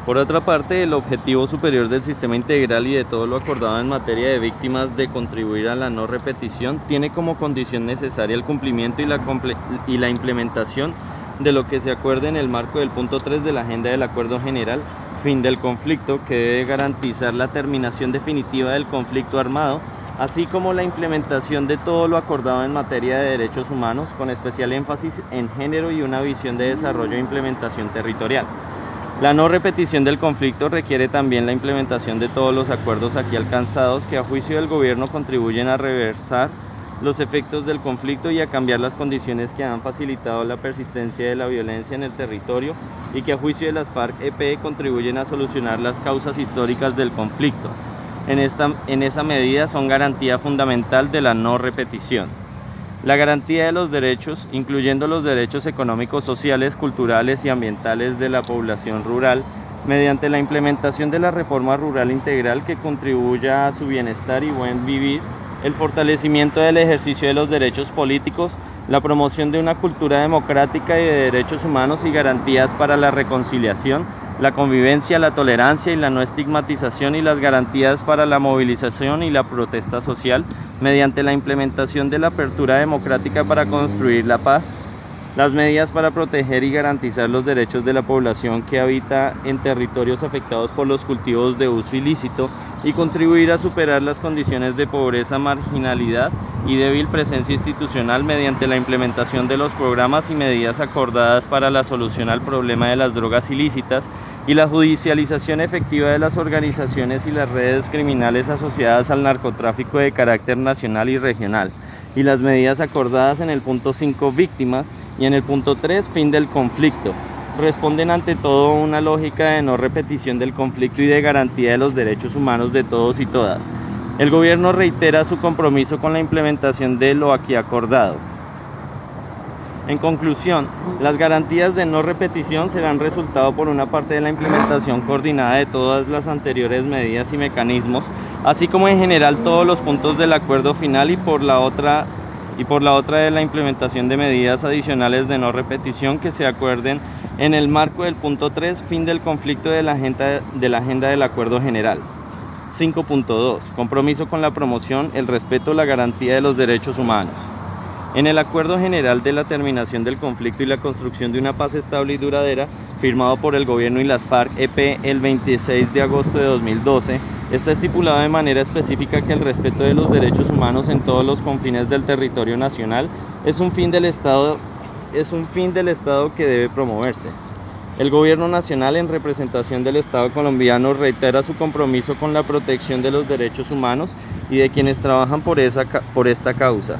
Por otra parte, el objetivo superior del sistema integral y de todo lo acordado en materia de víctimas de contribuir a la no repetición tiene como condición necesaria el cumplimiento y la implementación de lo que se acuerde en el marco del punto 3 de la Agenda del Acuerdo General, fin del conflicto, que debe garantizar la terminación definitiva del conflicto armado, así como la implementación de todo lo acordado en materia de derechos humanos, con especial énfasis en género y una visión de desarrollo e implementación territorial. La no repetición del conflicto requiere también la implementación de todos los acuerdos aquí alcanzados que a juicio del gobierno contribuyen a reversar los efectos del conflicto y a cambiar las condiciones que han facilitado la persistencia de la violencia en el territorio y que a juicio de las FARC-EP contribuyen a solucionar las causas históricas del conflicto. En esa medida son garantía fundamental de la no repetición. La garantía de los derechos, incluyendo los derechos económicos, sociales, culturales y ambientales de la población rural, mediante la implementación de la reforma rural integral que contribuya a su bienestar y buen vivir, el fortalecimiento del ejercicio de los derechos políticos, la promoción de una cultura democrática y de derechos humanos y garantías para la reconciliación, la convivencia, la tolerancia y la no estigmatización y las garantías para la movilización y la protesta social, mediante la implementación de la apertura democrática para construir la paz, las medidas para proteger y garantizar los derechos de la población que habita en territorios afectados por los cultivos de uso ilícito y contribuir a superar las condiciones de pobreza, marginalidad y débil presencia institucional mediante la implementación de los programas y medidas acordadas para la solución al problema de las drogas ilícitas y la judicialización efectiva de las organizaciones y las redes criminales asociadas al narcotráfico de carácter nacional y regional, y las medidas acordadas en el punto 5, víctimas, y en el punto 3, fin del conflicto, responden ante todo una lógica de no repetición del conflicto y de garantía de los derechos humanos de todos y todas. El gobierno reitera su compromiso con la implementación de lo aquí acordado. En conclusión, las garantías de no repetición serán resultado por una parte de la implementación coordinada de todas las anteriores medidas y mecanismos, así como en general todos los puntos del acuerdo final, y por la otra de la implementación de medidas adicionales de no repetición que se acuerden en el marco del punto 3, fin del conflicto de la agenda del Acuerdo General. 5.2. Compromiso con la promoción, el respeto, la garantía de los derechos humanos. En el Acuerdo General de la Terminación del Conflicto y la Construcción de una Paz Estable y Duradera, firmado por el Gobierno y las FARC-EP el 26 de agosto de 2012, está estipulado de manera específica que el respeto de los derechos humanos en todos los confines del territorio nacional es un fin del Estado que debe promoverse. El Gobierno Nacional, en representación del Estado colombiano, reitera su compromiso con la protección de los derechos humanos y de quienes trabajan por esta causa.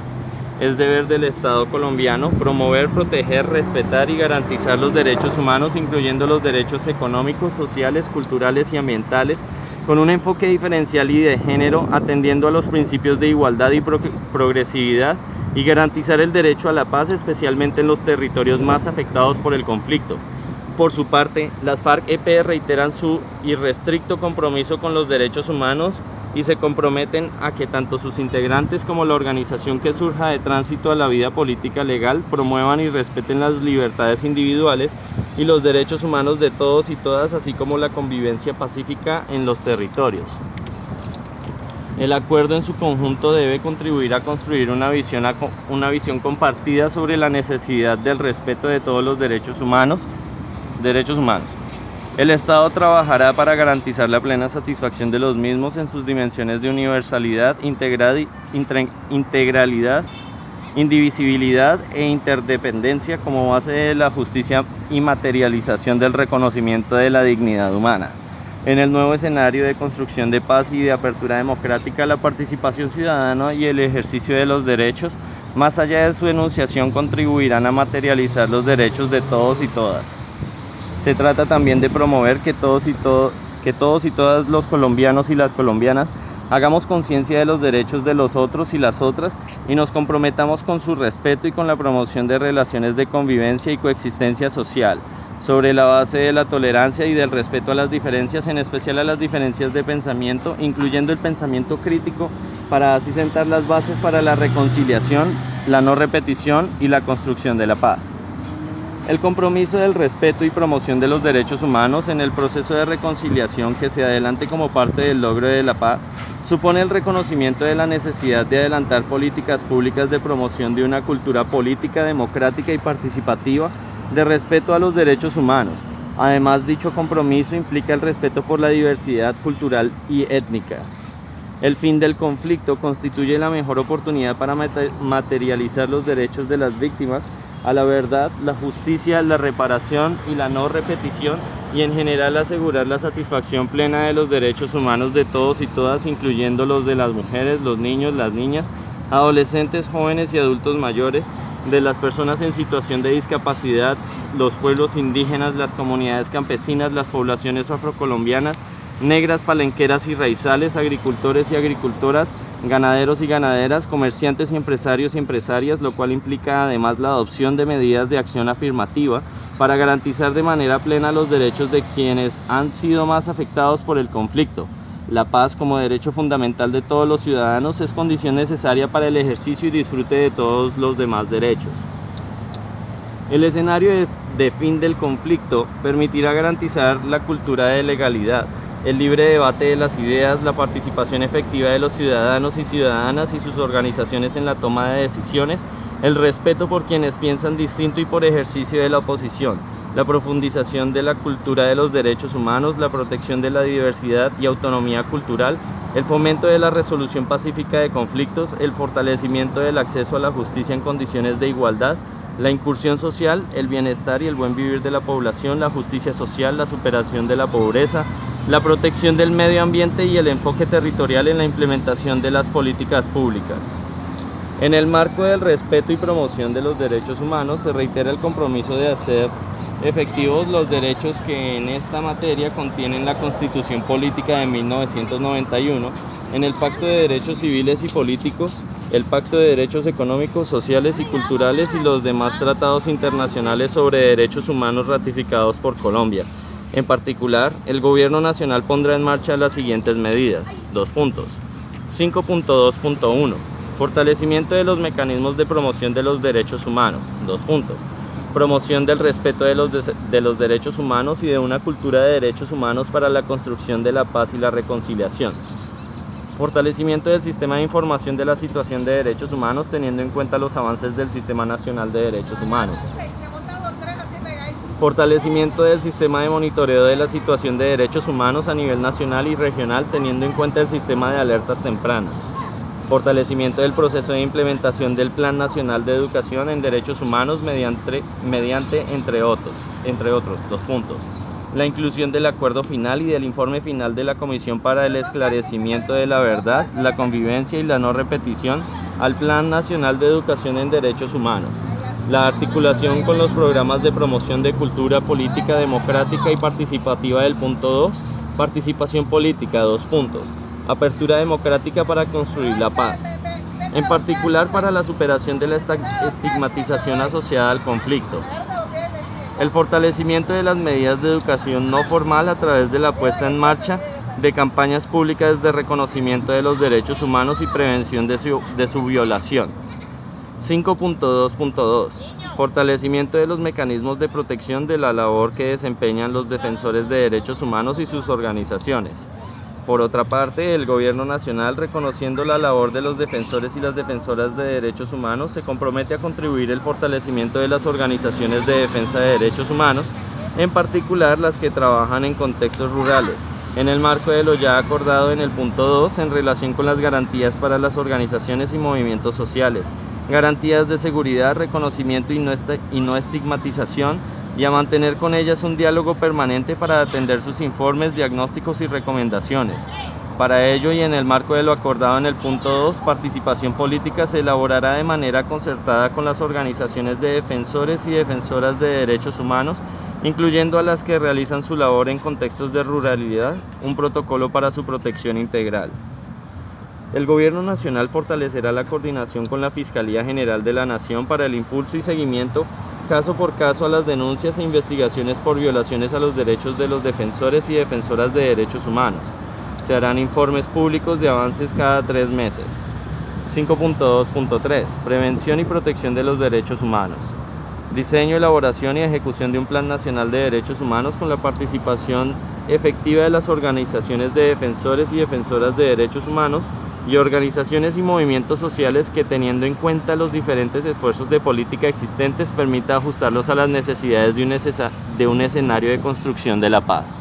Es deber del Estado colombiano promover, proteger, respetar y garantizar los derechos humanos, incluyendo los derechos económicos, sociales, culturales y ambientales, con un enfoque diferencial y de género, atendiendo a los principios de igualdad y progresividad, y garantizar el derecho a la paz, especialmente en los territorios más afectados por el conflicto. Por su parte, las FARC-EP reiteran su irrestricto compromiso con los derechos humanos y se comprometen a que tanto sus integrantes como la organización que surja de tránsito a la vida política legal promuevan y respeten las libertades individuales y los derechos humanos de todos y todas, así como la convivencia pacífica en los territorios. El acuerdo en su conjunto debe contribuir a construir una visión compartida sobre la necesidad del respeto de todos los derechos humanos. El Estado trabajará para garantizar la plena satisfacción de los mismos en sus dimensiones de universalidad, integralidad, indivisibilidad e interdependencia como base de la justicia y materialización del reconocimiento de la dignidad humana. En el nuevo escenario de construcción de paz y de apertura democrática, la participación ciudadana y el ejercicio de los derechos, más allá de su enunciación, contribuirán a materializar los derechos de todos y todas. Se trata también de promover que todos y todas los colombianos y las colombianas hagamos conciencia de los derechos de los otros y las otras y nos comprometamos con su respeto y con la promoción de relaciones de convivencia y coexistencia social, sobre la base de la tolerancia y del respeto a las diferencias, en especial a las diferencias de pensamiento, incluyendo el pensamiento crítico, para así sentar las bases para la reconciliación, la no repetición y la construcción de la paz. El compromiso del respeto y promoción de los derechos humanos en el proceso de reconciliación que se adelante como parte del logro de la paz supone el reconocimiento de la necesidad de adelantar políticas públicas de promoción de una cultura política, democrática y participativa de respeto a los derechos humanos. Además, dicho compromiso implica el respeto por la diversidad cultural y étnica. El fin del conflicto constituye la mejor oportunidad para materializar los derechos de las víctimas a la verdad, la justicia, la reparación y la no repetición, y en general asegurar la satisfacción plena de los derechos humanos de todos y todas, incluyendo los de las mujeres, los niños, las niñas, adolescentes, jóvenes y adultos mayores, de las personas en situación de discapacidad, los pueblos indígenas, las comunidades campesinas, las poblaciones afrocolombianas, negras, palenqueras y raizales, agricultores y agricultoras, ganaderos y ganaderas, comerciantes y empresarias, lo cual implica además la adopción de medidas de acción afirmativa para garantizar de manera plena los derechos de quienes han sido más afectados por el conflicto. La paz, como derecho fundamental de todos los ciudadanos, es condición necesaria para el ejercicio y disfrute de todos los demás derechos. El escenario de fin del conflicto permitirá garantizar la cultura de legalidad, el libre debate de las ideas, la participación efectiva de los ciudadanos y ciudadanas y sus organizaciones en la toma de decisiones, el respeto por quienes piensan distinto y por ejercicio de la oposición, la profundización de la cultura de los derechos humanos, la protección de la diversidad y autonomía cultural, el fomento de la resolución pacífica de conflictos, el fortalecimiento del acceso a la justicia en condiciones de igualdad, la incursión social, el bienestar y el buen vivir de la población, la justicia social, la superación de la pobreza, la protección del medio ambiente y el enfoque territorial en la implementación de las políticas públicas. En el marco del respeto y promoción de los derechos humanos, se reitera el compromiso de hacer efectivos los derechos que en esta materia contienen la Constitución Política de 1991, en el Pacto de Derechos Civiles y Políticos, el Pacto de Derechos Económicos, Sociales y Culturales y los demás tratados internacionales sobre derechos humanos ratificados por Colombia. En particular, el Gobierno Nacional pondrá en marcha las siguientes medidas. 5.2.1. Fortalecimiento de los mecanismos de promoción de los derechos humanos. Promoción del respeto de los derechos humanos y de una cultura de derechos humanos para la construcción de la paz y la reconciliación. Fortalecimiento del sistema de información de la situación de derechos humanos teniendo en cuenta los avances del Sistema Nacional de Derechos Humanos. Fortalecimiento del sistema de monitoreo de la situación de derechos humanos a nivel nacional y regional teniendo en cuenta el sistema de alertas tempranas. Fortalecimiento del proceso de implementación del Plan Nacional de Educación en Derechos Humanos mediante entre otros. La inclusión del acuerdo final y del informe final de la Comisión para el Esclarecimiento de la Verdad, la Convivencia y la No Repetición al Plan Nacional de Educación en Derechos Humanos. La articulación con los programas de promoción de cultura política democrática y participativa del punto 2, participación política, apertura democrática para construir la paz, en particular para la superación de la estigmatización asociada al conflicto. El fortalecimiento de las medidas de educación no formal a través de la puesta en marcha de campañas públicas de reconocimiento de los derechos humanos y prevención de su violación. 5.2.2. Fortalecimiento de los mecanismos de protección de la labor que desempeñan los defensores de derechos humanos y sus organizaciones. Por otra parte, el Gobierno Nacional, reconociendo la labor de los defensores y las defensoras de derechos humanos, se compromete a contribuir al fortalecimiento de las organizaciones de defensa de derechos humanos, en particular las que trabajan en contextos rurales, en el marco de lo ya acordado en el punto 2 en relación con las garantías para las organizaciones y movimientos sociales, garantías de seguridad, reconocimiento y no estigmatización, y a mantener con ellas un diálogo permanente para atender sus informes, diagnósticos y recomendaciones. Para ello, y en el marco de lo acordado en el punto 2, participación política, se elaborará de manera concertada con las organizaciones de defensores y defensoras de derechos humanos, incluyendo a las que realizan su labor en contextos de ruralidad, un protocolo para su protección integral. El Gobierno Nacional fortalecerá la coordinación con la Fiscalía General de la Nación para el impulso y seguimiento caso por caso a las denuncias e investigaciones por violaciones a los derechos de los defensores y defensoras de derechos humanos. Se harán informes públicos de avances cada 3 meses. 5.2.3. Prevención y protección de los derechos humanos. diseño, elaboración y ejecución de un Plan Nacional de Derechos Humanos con la participación efectiva de las organizaciones de defensores y defensoras de derechos humanos y organizaciones y movimientos sociales que, teniendo en cuenta los diferentes esfuerzos de política existentes, permita ajustarlos a las necesidades de un escenario de construcción de la paz.